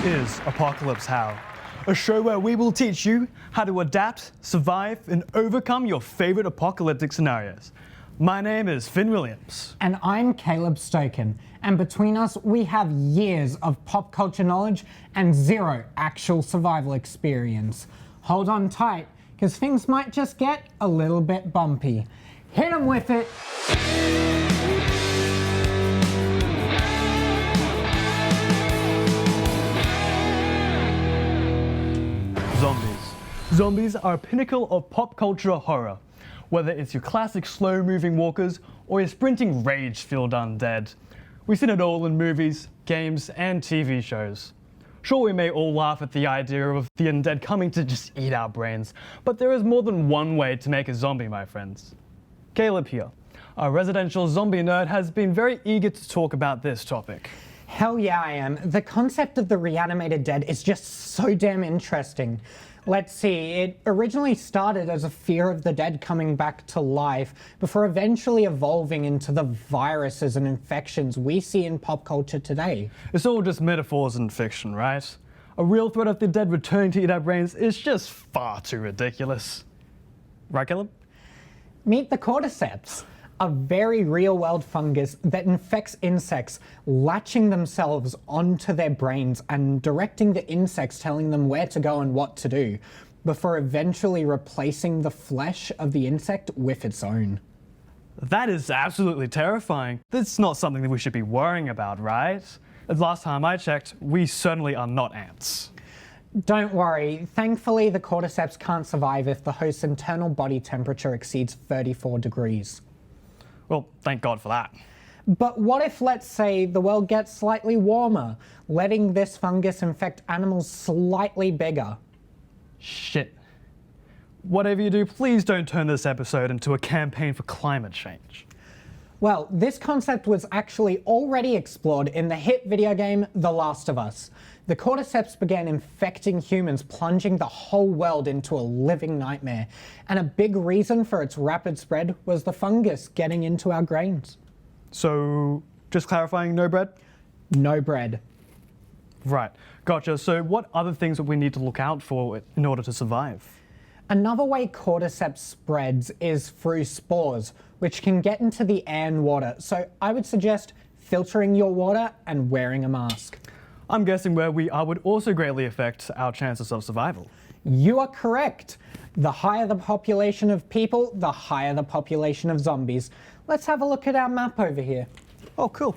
is Apocalypse How, a show where we will teach you how to adapt, survive, and overcome your favorite apocalyptic scenarios. My name is Finn Williams. And I'm Caleb Stoken. And between us, we have years of pop culture knowledge and zero actual survival experience. Hold on tight, because things might just get a little bit bumpy. Hit 'em with it! Zombies are a pinnacle of pop culture horror. Whether it's your classic slow-moving walkers or your sprinting rage-filled undead. We've seen it all in movies, games, and TV shows. Sure, we may all laugh at the idea of the undead coming to just eat our brains, but there is more than one way to make a zombie, my friends. Caleb here, our residential zombie nerd, has been very eager to talk about this topic. Hell yeah, I am. The concept of the reanimated dead is just so damn interesting. Let's see, it originally started as a fear of the dead coming back to life before eventually evolving into the viruses and infections we see in pop culture today. It's all just metaphors and fiction, right? A real threat of the dead returning to eat our brains is just far too ridiculous. Right, Caleb? Meet the cordyceps, a very real-world fungus that infects insects, latching themselves onto their brains and directing the insects, telling them where to go and what to do, before eventually replacing the flesh of the insect with its own. That is absolutely terrifying. That's not something that we should be worrying about, right? As last time I checked, we certainly are not ants. Don't worry, thankfully the cordyceps can't survive if the host's internal body temperature exceeds 34 degrees. Well, thank God for that. But what if, let's say, the world gets slightly warmer, letting this fungus infect animals slightly bigger? Shit. Whatever you do, please don't turn this episode into a campaign for climate change. Well, this concept was actually already explored in the hit video game The Last of Us. The cordyceps began infecting humans, plunging the whole world into a living nightmare. And a big reason for its rapid spread was the fungus getting into our grains. So, just clarifying, no bread? No bread. Right, gotcha. So what other things would we need to look out for in order to survive? Another way cordyceps spreads is through spores, which can get into the air and water. So I would suggest filtering your water and wearing a mask. I'm guessing where we are would also greatly affect our chances of survival. You are correct. The higher the population of people, the higher the population of zombies. Let's have a look at our map over here. Oh, cool.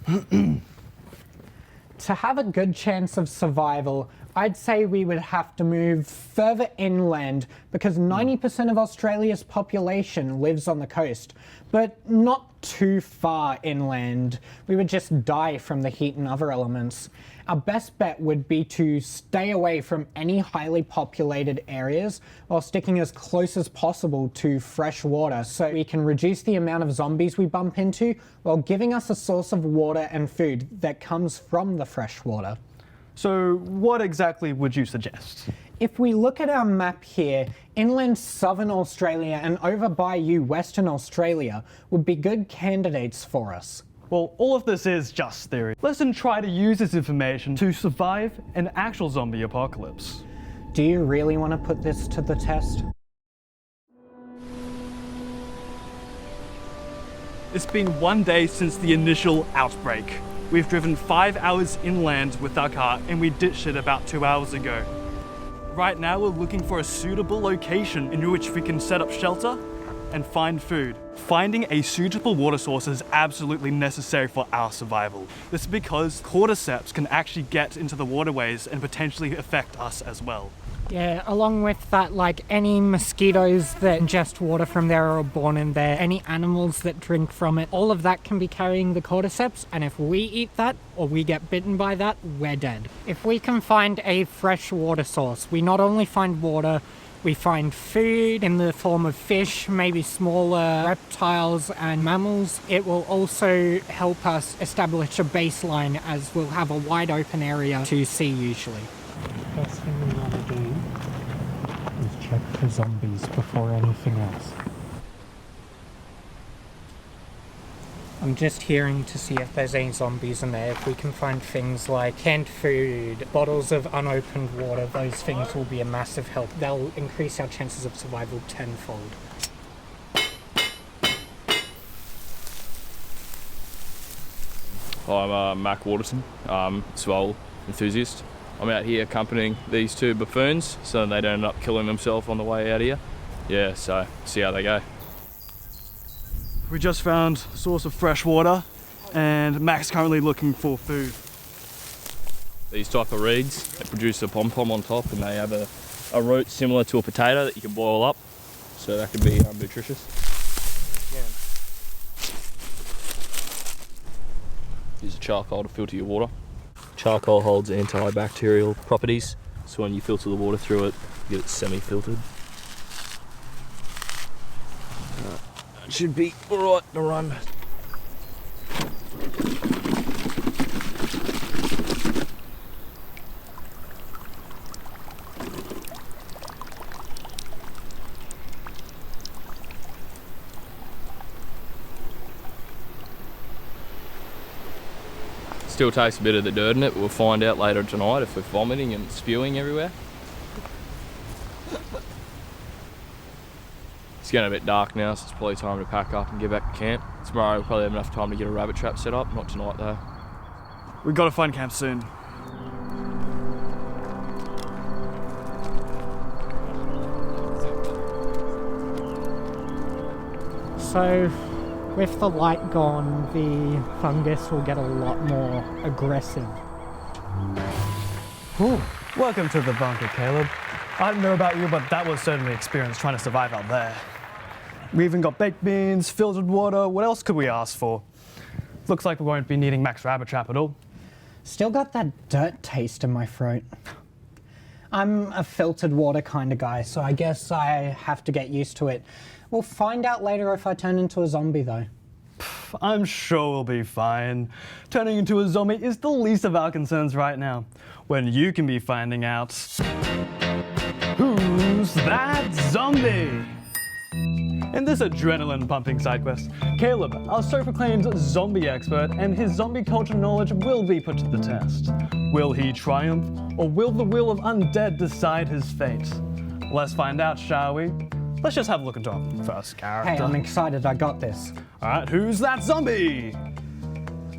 To have a good chance of survival, I'd say we would have to move further inland because 90% of Australia's population lives on the coast, but not too far inland. We would just die from the heat and other elements. Our best bet would be to stay away from any highly populated areas while sticking as close as possible to fresh water so we can reduce the amount of zombies we bump into while giving us a source of water and food that comes from the fresh water. So what exactly would you suggest? If we look at our map here, inland southern Australia and over by you western Australia would be good candidates for us. Well, all of this is just theory. Let's then try to use this information to survive an actual zombie apocalypse. Do you really want to put this to the test? It's been 1 day since the initial outbreak. We've driven 5 hours inland with our car and we ditched it about 2 hours ago. Right now we're looking for a suitable location in which we can set up shelter and find food. Finding a suitable water source is absolutely necessary for our survival. This is because cordyceps can actually get into the waterways and potentially affect us as well. Yeah, along with that, like any mosquitoes that ingest water from there or are born in there, any animals that drink from it, all of that can be carrying the cordyceps, and if we eat that or we get bitten by that, we're dead. If we can find a fresh water source, we not only find water, we find food in the form of fish, maybe smaller reptiles and mammals. It will also help us establish a baseline as we'll have a wide open area to see usually. First thing we want to do is check for zombies before anything else. I'm just hearing to see if there's any zombies in there. If we can find things like canned food, bottles of unopened water, those things will be a massive help. They'll increase our chances of survival tenfold. I'm Mac Waterton, Swole enthusiast. I'm out here accompanying these two buffoons so they don't end up killing themselves on the way out here. Yeah, so see how they go. We just found a source of fresh water, and Mac's currently looking for food. These type of reeds, they produce a pom-pom on top, and they have a root similar to a potato that you can boil up, so that could be nutritious. Use a charcoal to filter your water. Charcoal holds antibacterial properties, so when you filter the water through it, you get it semi-filtered. That should be alright to run. Still takes a bit of the dirt in it, but we'll find out later tonight if we're vomiting and spewing everywhere. It's getting a bit dark now, so it's probably time to pack up and get back to camp. Tomorrow we'll probably have enough time to get a rabbit trap set up, not tonight though. We gotta find camp soon. So, with the light gone, the fungus will get a lot more aggressive. Ooh, welcome to the bunker, Caleb. I don't know about you, but that was certainly experience trying to survive out there. We even got baked beans, filtered water. What else could we ask for? Looks like we won't be needing Mac's rabbit trap at all. Still got that dirt taste in my throat. I'm a filtered water kind of guy, so I guess I have to get used to it. We'll find out later if I turn into a zombie, though. I'm sure we'll be fine. Turning into a zombie is the least of our concerns right now, when you can be finding out who's that zombie? In this adrenaline-pumping side quest, Caleb, our self-proclaimed zombie expert, and his zombie culture knowledge will be put to the test. Will he triumph, or will the will of undead decide his fate? Let's find out, shall we? Let's just have a look into our first character. Hey, I'm excited, I got this. Alright, who's that zombie?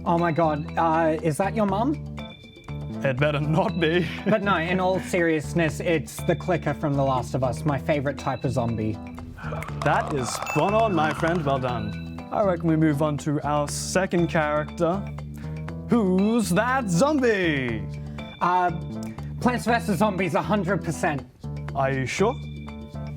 Oh my god, is that your mum? It better not be. But no, in all seriousness, it's the clicker from The Last of Us, my favorite type of zombie. That is spot on, my friend. Well done. I reckon we move on to our second character. Who's that zombie? Plants vs. Zombies, 100%. Are you sure?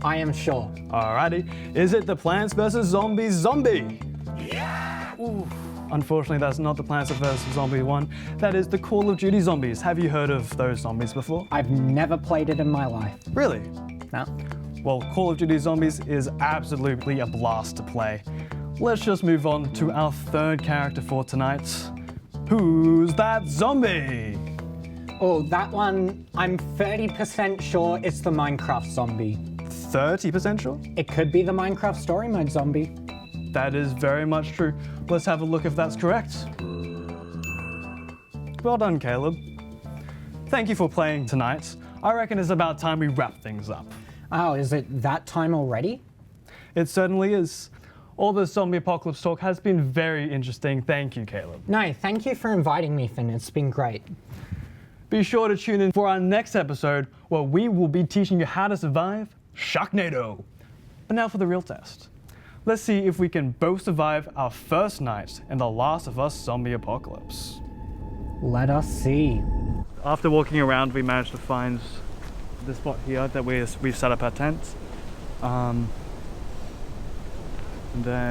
I am sure. Alrighty. Is it the Plants vs. Zombies zombie? Yeah! Ooh. Unfortunately, that's not the Plants vs. Zombie one. That is the Call of Duty zombies. Have you heard of those zombies before? I've never played it in my life. Really? No? Well, Call of Duty Zombies is absolutely a blast to play. Let's just move on to our third character for tonight. Who's that zombie? Oh, that one, I'm 30% sure it's the Minecraft zombie. 30% sure? It could be the Minecraft story mode zombie. That is very much true. Let's have a look if that's correct. Well done, Caleb. Thank you for playing tonight. I reckon it's about time we wrap things up. Oh, is it that time already? It certainly is. All this zombie apocalypse talk has been very interesting. Thank you, Caleb. No, thank you for inviting me, Finn. It's been great. Be sure to tune in for our next episode where we will be teaching you how to survive Sharknado. But now for the real test. Let's see if we can both survive our first night in the Last of Us zombie apocalypse. Let us see. After walking around, we managed to find the spot here that we've set up our tents. And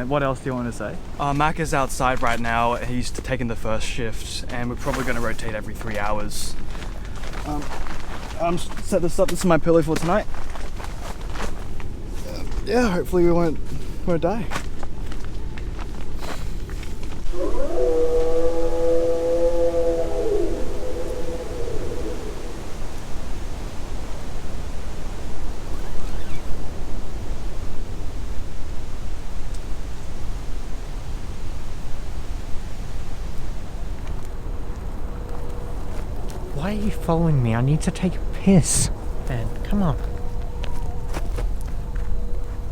what else do you want to say? Mac is outside right now. He's taking the first shift, and we're probably going to rotate every 3 hours. Set this up. This is my pillow for tonight. Yeah, hopefully we won't die. Why are you following me? I need to take a piss. Man, come on.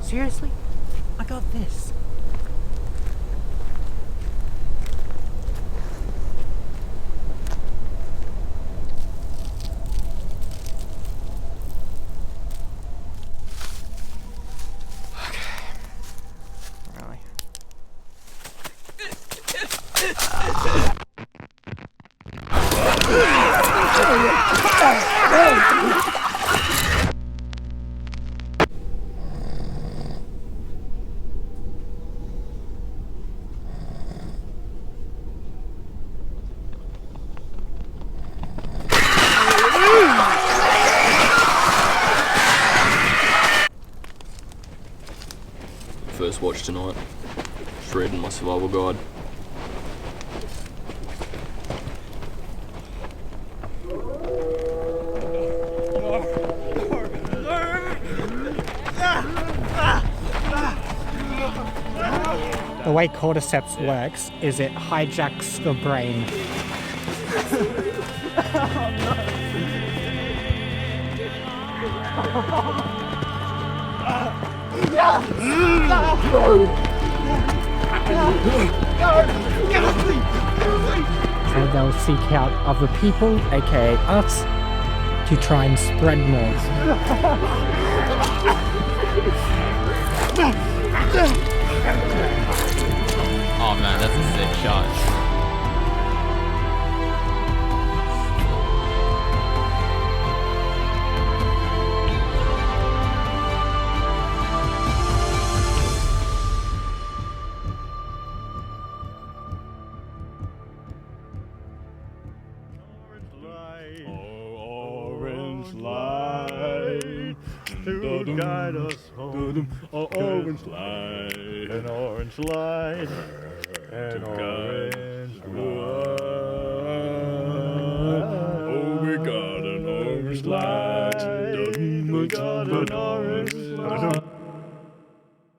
Seriously? I got this. Really? First watch tonight. Just reading my survival guide. The way cordyceps works is it hijacks the brain. So they'll seek out other people, aka us, to try and spread more. Oh man, that's a sick shot. Orange light to guide us home. Orange light, an orange light, an orange light. Oh, we got an orange light. We got an